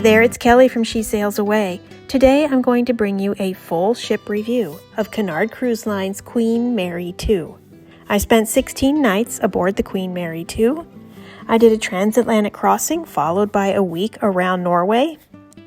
there, it's Kelly from She Sails Away. Today I'm going to bring you a full ship review of Cunard Cruise Line's Queen Mary 2. I spent 16 nights aboard the Queen Mary 2. I did a transatlantic crossing followed by a week around Norway.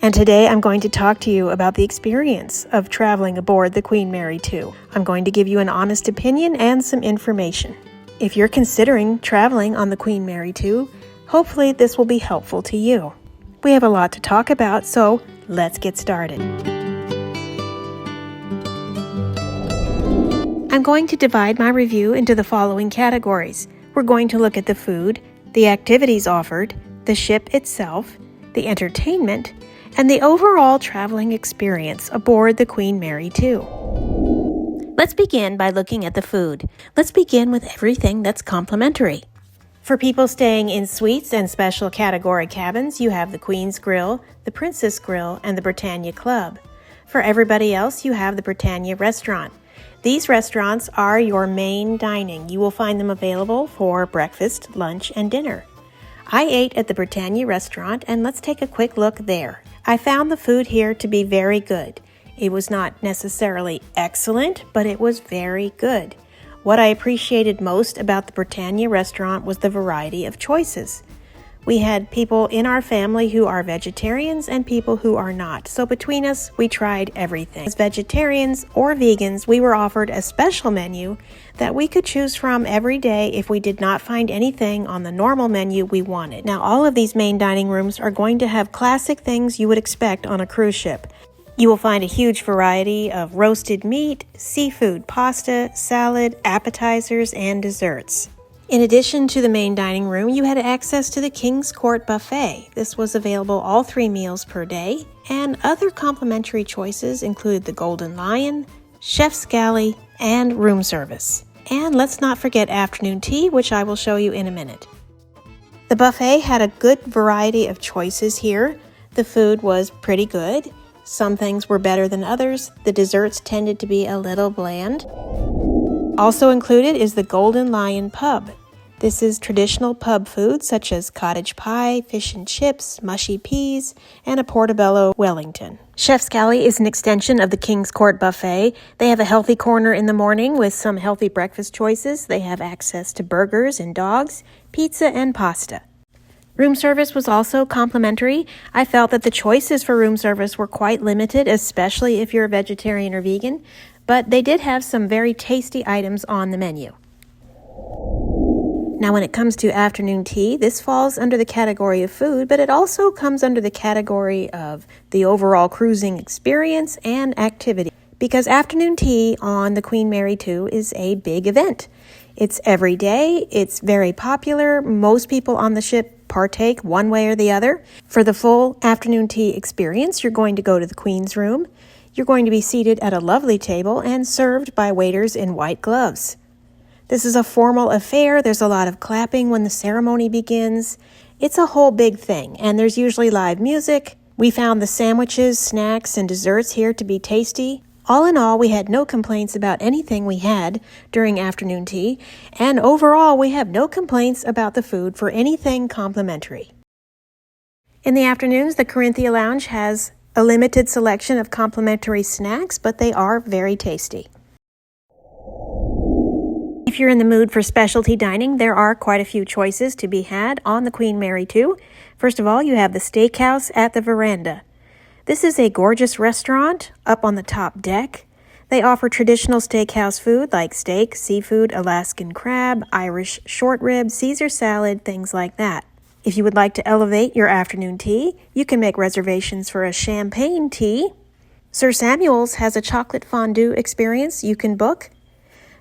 And today I'm going to talk to you about the experience of traveling aboard the Queen Mary 2. I'm going to give you an honest opinion and some information. If you're considering traveling on the Queen Mary 2, hopefully this will be helpful to you. We have a lot to talk about, so let's get started. I'm going to divide my review into the following categories. We're going to look at the food, the activities offered, the ship itself, the entertainment, and the overall traveling experience aboard the Queen Mary 2. Let's begin by looking at the food. Let's begin with everything that's complimentary. For people staying in suites and special category cabins, you have the Queen's Grill, the Princess Grill, and the Britannia Club. For everybody else, you have the Britannia Restaurant. These restaurants are your main dining. You will find them available for breakfast, lunch, and dinner. I ate at the Britannia Restaurant, and let's take a quick look there. I found the food here to be very good. It was not necessarily excellent, but it was very good. What I appreciated most about the Britannia Restaurant was the variety of choices. We had people in our family who are vegetarians and people who are not. So between us, we tried everything. As vegetarians or vegans, we were offered a special menu that we could choose from every day if we did not find anything on the normal menu we wanted. Now, all of these main dining rooms are going to have classic things you would expect on a cruise ship. You will find a huge variety of roasted meat, seafood, pasta, salad, appetizers, and desserts. In addition to the main dining room, you had access to the King's Court buffet. This was available all 3 meals per day, and other complimentary choices included the Golden Lion, Chef's Galley, and room service. And let's not forget afternoon tea, which I will show you in a minute. The buffet had a good variety of choices here. The food was pretty good. Some things were better than others. The desserts tended to be a little bland. Also included is the Golden Lion Pub. This is traditional pub food such as cottage pie, fish and chips, mushy peas, and a portobello Wellington. Chef's Galley is an extension of the King's Court buffet. They have a healthy corner in the morning with some healthy breakfast choices. They have access to burgers and dogs, pizza, and pasta. Room service was also complimentary. I felt that the choices for room service were quite limited, especially if you're a vegetarian or vegan, but they did have some very tasty items on the menu. Now, when it comes to afternoon tea, this falls under the category of food, but it also comes under the category of the overall cruising experience and activity, because afternoon tea on the Queen Mary 2 is a big event. It's every day. It's very popular. Most people on the ship partake one way or the other. For the full afternoon tea experience, you're going to go to the Queen's Room. You're going to be seated at a lovely table and served by waiters in white gloves. This is a formal affair. There's a lot of clapping when the ceremony begins. It's a whole big thing, and there's usually live music. We found the sandwiches, snacks, and desserts here to be tasty. All in all, we had no complaints about anything we had during afternoon tea, and overall, we have no complaints about the food for anything complimentary. In the afternoons, the Corinthia Lounge has a limited selection of complimentary snacks, but they are very tasty. If you're in the mood for specialty dining, there are quite a few choices to be had on the Queen Mary 2. First of all, you have the Steakhouse at the Veranda. This is a gorgeous restaurant up on the top deck. They offer traditional steakhouse food like steak, seafood, Alaskan crab, Irish short rib, Caesar salad, things like that. If you would like to elevate your afternoon tea, you can make reservations for a champagne tea. Sir Samuel's has a chocolate fondue experience you can book.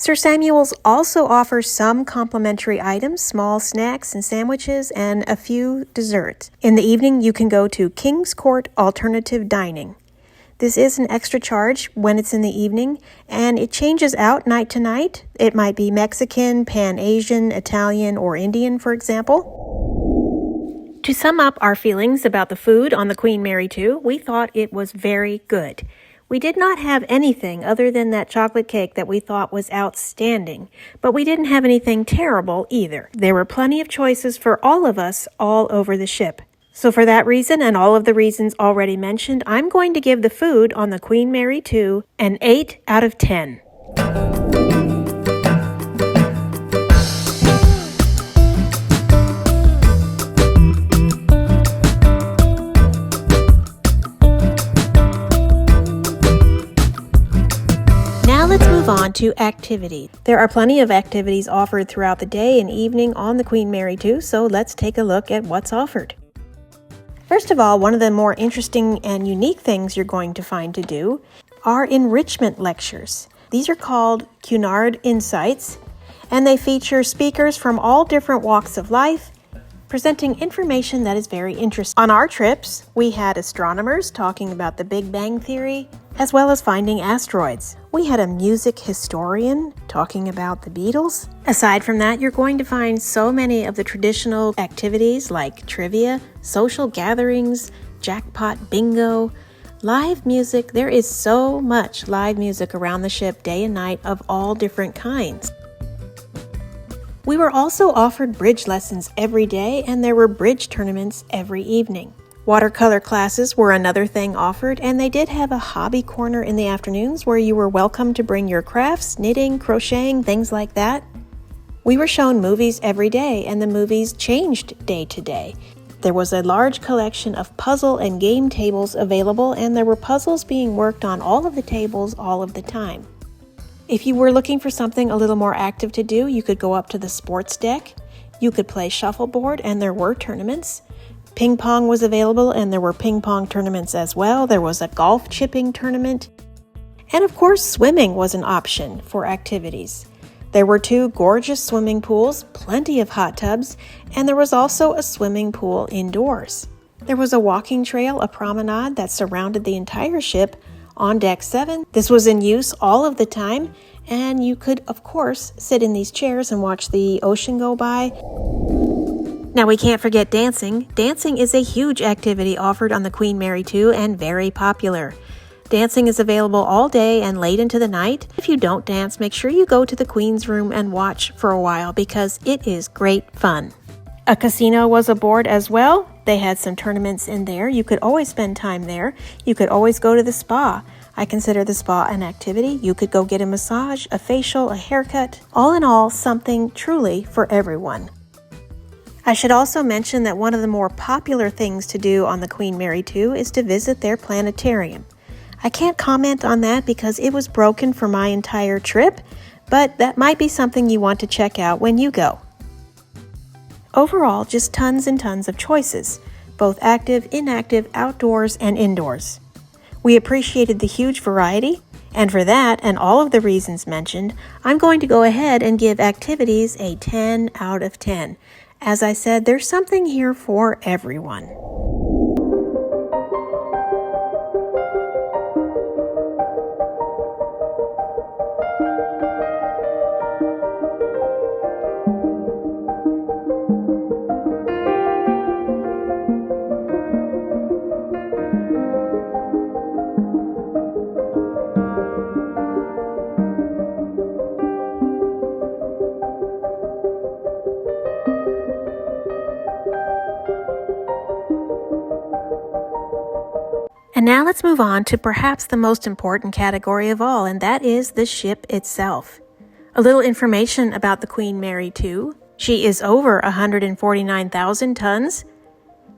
Sir Samuel's also offers some complimentary items, small snacks and sandwiches, and a few desserts. In the evening, you can go to King's Court Alternative Dining. This is an extra charge when it's in the evening, and it changes out night to night. It might be Mexican, Pan-Asian, Italian, or Indian, for example. To sum up our feelings about the food on the Queen Mary 2, we thought it was very good. We did not have anything other than that chocolate cake that we thought was outstanding, but we didn't have anything terrible either. There were plenty of choices for all of us all over the ship. So for that reason and all of the reasons already mentioned, I'm going to give the food on the Queen Mary 2 an 8 out of 10. Now let's move on to activities. There are plenty of activities offered throughout the day and evening on the Queen Mary 2, so let's take a look at what's offered. First of all, one of the more interesting and unique things you're going to find to do are enrichment lectures. These are called Cunard Insights, and they feature speakers from all different walks of life, presenting information that is very interesting. On our trips, we had astronomers talking about the Big Bang Theory, as well as finding asteroids. We had a music historian talking about the Beatles. Aside from that, you're going to find so many of the traditional activities like trivia, social gatherings, jackpot bingo, live music. There is so much live music around the ship day and night of all different kinds. We were also offered bridge lessons every day, and there were bridge tournaments every evening. Watercolor classes were another thing offered, and they did have a hobby corner in the afternoons where you were welcome to bring your crafts, knitting, crocheting, things like that. We were shown movies every day, and the movies changed day to day. There was a large collection of puzzle and game tables available, and there were puzzles being worked on all of the tables all of the time. If you were looking for something a little more active to do, you could go up to the sports deck. You could play shuffleboard, and there were tournaments. Ping pong was available, and there were ping pong tournaments as well. There was a golf chipping tournament. And of course, swimming was an option for activities. There were 2 gorgeous swimming pools, plenty of hot tubs, and there was also a swimming pool indoors. There was a walking trail, a promenade that surrounded the entire ship on Deck 7. This was in use all of the time, and you could, of course, sit in these chairs and watch the ocean go by. Now, we can't forget dancing. Dancing is a huge activity offered on the Queen Mary 2 and very popular. Dancing is available all day and late into the night. If you don't dance, make sure you go to the Queen's room and watch for a while because it is great fun. A casino was aboard as well. They had some tournaments in there. You could always spend time there. You could always go to the spa. I consider the spa an activity. You could go get a massage, a facial, a haircut. All in all, something truly for everyone. I should also mention that one of the more popular things to do on the Queen Mary 2 is to visit their planetarium. I can't comment on that because it was broken for my entire trip, but that might be something you want to check out when you go. Overall, just tons and tons of choices, both active, inactive, outdoors, and indoors. We appreciated the huge variety, and for that and all of the reasons mentioned, I'm going to go ahead and give activities a 10 out of 10. As I said, there's something here for everyone. And now let's move on to perhaps the most important category of all, and that is the ship itself. A little information about the Queen Mary 2. She is over 149,000 tons.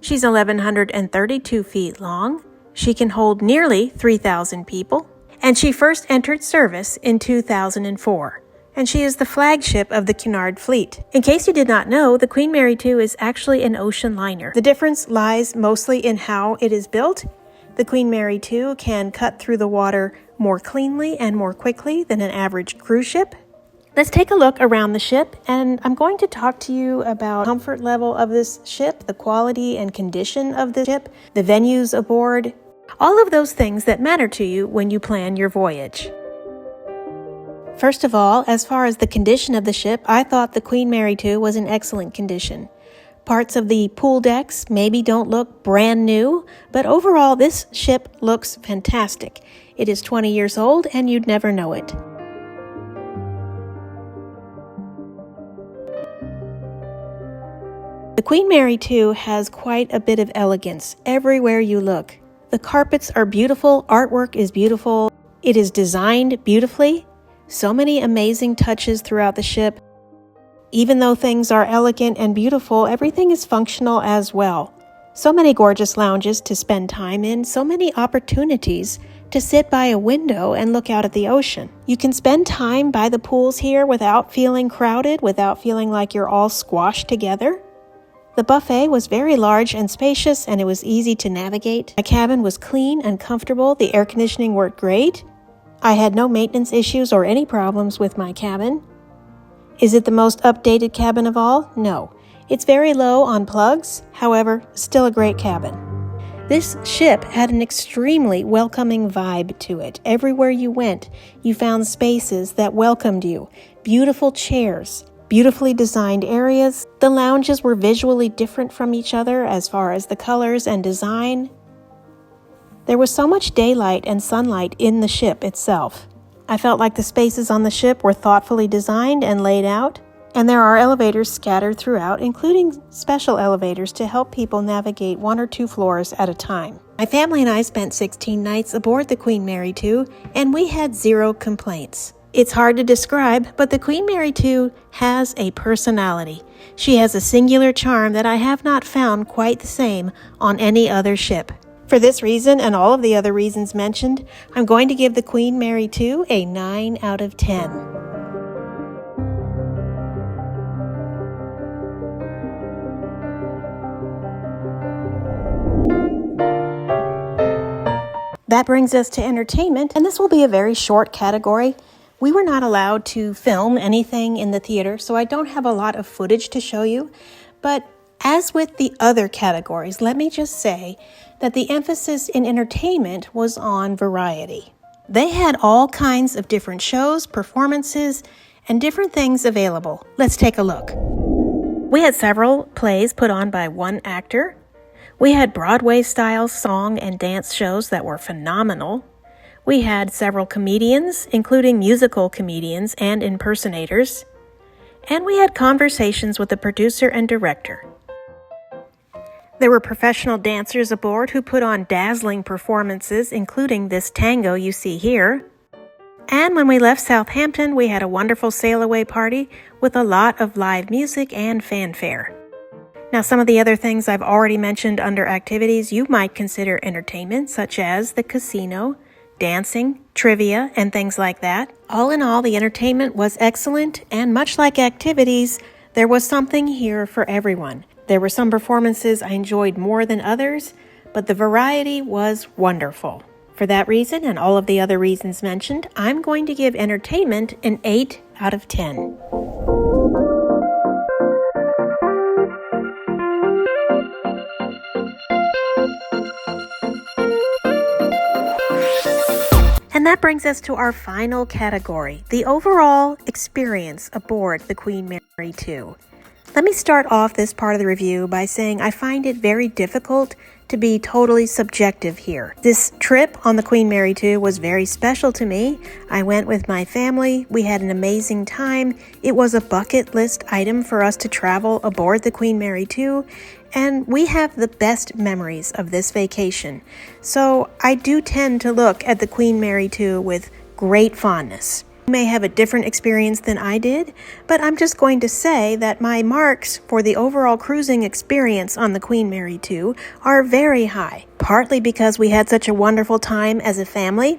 She's 1,132 feet long. She can hold nearly 3,000 people. And she first entered service in 2004. And she is the flagship of the Cunard fleet. In case you did not know, the Queen Mary 2 is actually an ocean liner. The difference lies mostly in how it is built. The Queen Mary 2 can cut through the water more cleanly and more quickly than an average cruise ship. Let's take a look around the ship, and I'm going to talk to you about the comfort level of this ship, the quality and condition of the ship, the venues aboard, all of those things that matter to you when you plan your voyage. First of all, as far as the condition of the ship, I thought the Queen Mary 2 was in excellent condition. Parts of the pool decks maybe don't look brand new, but overall this ship looks fantastic. It is 20 years old and you'd never know it. The Queen Mary 2 has quite a bit of elegance everywhere you look. The carpets are beautiful, artwork is beautiful, it is designed beautifully. So many amazing touches throughout the ship. Even though things are elegant and beautiful, everything is functional as well. So many gorgeous lounges to spend time in, so many opportunities to sit by a window and look out at the ocean. You can spend time by the pools here without feeling crowded, without feeling like you're all squashed together. The buffet was very large and spacious, and it was easy to navigate. My cabin was clean and comfortable. The air conditioning worked great. I had no maintenance issues or any problems with my cabin. Is it the most updated cabin of all? No. It's very low on plugs, however, still a great cabin. This ship had an extremely welcoming vibe to it. Everywhere you went, you found spaces that welcomed you. Beautiful chairs, beautifully designed areas. The lounges were visually different from each other as far as the colors and design. There was so much daylight and sunlight in the ship itself. I felt like the spaces on the ship were thoughtfully designed and laid out. And there are elevators scattered throughout, including special elevators to help people navigate 1 or 2 floors at a time. My family and I spent 16 nights aboard the Queen Mary 2, and we had 0 complaints. It's hard to describe, but the Queen Mary 2 has a personality. She has a singular charm that I have not found quite the same on any other ship. For this reason and all of the other reasons mentioned, I'm going to give the Queen Mary 2 a 9 out of 10. That brings us to entertainment, and this will be a very short category. We were not allowed to film anything in the theater, so I don't have a lot of footage to show you. But as with the other categories, let me just say that the emphasis in entertainment was on variety. They had all kinds of different shows, performances, and different things available. Let's take a look. We had several plays put on by one actor. We had Broadway-style song and dance shows that were phenomenal. We had several comedians, including musical comedians and impersonators. And we had conversations with the producer and director. There were professional dancers aboard who put on dazzling performances, including this tango you see here. And when we left Southampton, we had a wonderful sail-away party with a lot of live music and fanfare. Now, some of the other things I've already mentioned under activities you might consider entertainment, such as the casino, dancing, trivia, and things like that. All in all, the entertainment was excellent, and much like activities, there was something here for everyone. There were some performances I enjoyed more than others, but the variety was wonderful. For that reason, and all of the other reasons mentioned, I'm going to give entertainment an 8 out of 10. And that brings us to our final category, the overall experience aboard the Queen Mary 2. Let me start off this part of the review by saying I find it very difficult to be totally subjective here. This trip on the Queen Mary 2 was very special to me. I went with my family. We had an amazing time. It was a bucket list item for us to travel aboard the Queen Mary 2, and we have the best memories of this vacation. So I do tend to look at the Queen Mary 2 with great fondness. You may have a different experience than I did, but I'm just going to say that my marks for the overall cruising experience on the Queen Mary 2 are very high, partly because we had such a wonderful time as a family,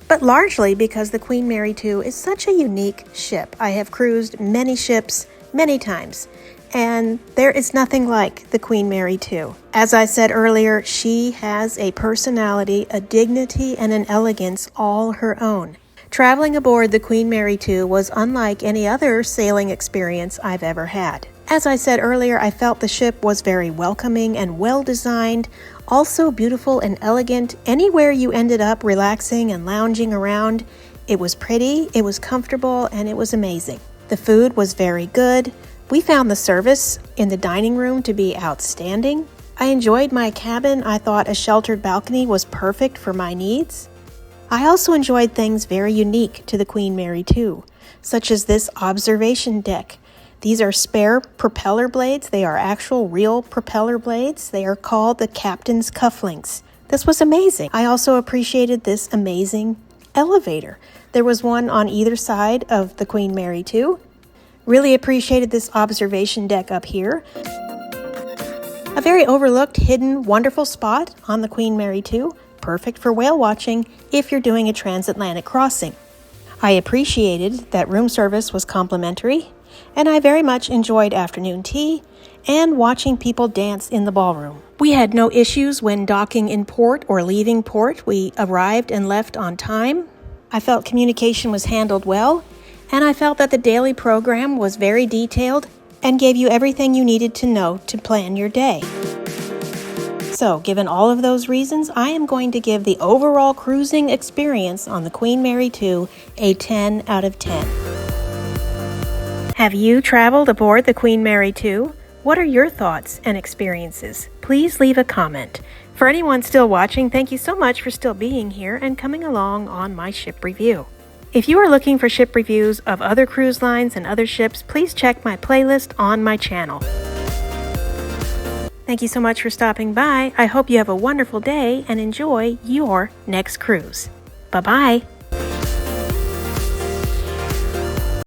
but largely because the Queen Mary 2 is such a unique ship. I have cruised many ships many times, and there is nothing like the Queen Mary 2. As I said earlier, she has a personality, a dignity, and an elegance all her own. Traveling aboard the Queen Mary 2 was unlike any other sailing experience I've ever had. As I said earlier, I felt the ship was very welcoming and well-designed, also beautiful and elegant. Anywhere you ended up relaxing and lounging around, it was pretty, it was comfortable, and it was amazing. The food was very good. We found the service in the dining room to be outstanding. I enjoyed my cabin. I thought a sheltered balcony was perfect for my needs. I also enjoyed things very unique to the Queen Mary 2, such as this observation deck. These are spare propeller blades. They are actual real propeller blades. They are called the captain's cufflinks. This was amazing. I also appreciated this amazing elevator. There was one on either side of the Queen Mary 2. Really appreciated this observation deck up here. A very overlooked, hidden, wonderful spot on the Queen Mary 2. Perfect for whale watching if you're doing a transatlantic crossing. I appreciated that room service was complimentary, and I very much enjoyed afternoon tea and watching people dance in the ballroom. We had no issues when docking in port or leaving port. We arrived and left on time. I felt communication was handled well, and I felt that the daily program was very detailed and gave you everything you needed to know to plan your day. So, given all of those reasons, I am going to give the overall cruising experience on the Queen Mary 2 a 10 out of 10. Have you traveled aboard the Queen Mary 2? What are your thoughts and experiences? Please leave a comment. For anyone still watching, thank you so much for still being here and coming along on my ship review. If you are looking for ship reviews of other cruise lines and other ships, please check my playlist on my channel. Thank you so much for stopping by. I hope you have a wonderful day and enjoy your next cruise. Bye-bye.